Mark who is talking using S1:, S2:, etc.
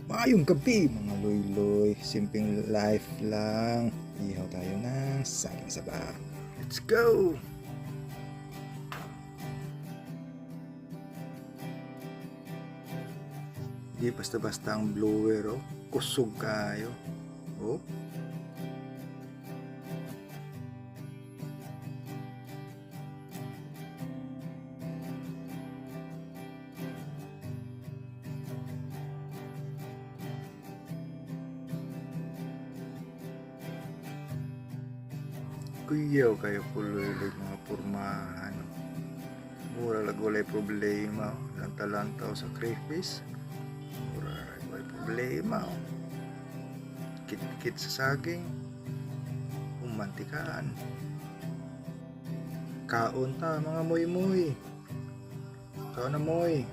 S1: Maayong gabi mga loy-loy, simpleng life lang. Ihaw tayo ng saging saba. Let's go! Di basta-basta ang blower, oh. Kusog kayo. Oh. Kuyaw kayo kuloy-loy mga pormahan. Mura lang walay problema. Lanta-lantaw sa crayfish. Mura lang walay problema. Kit-kit sa saging. Umantikaan. Kaon ta mga moy-moy. Kaon na moy.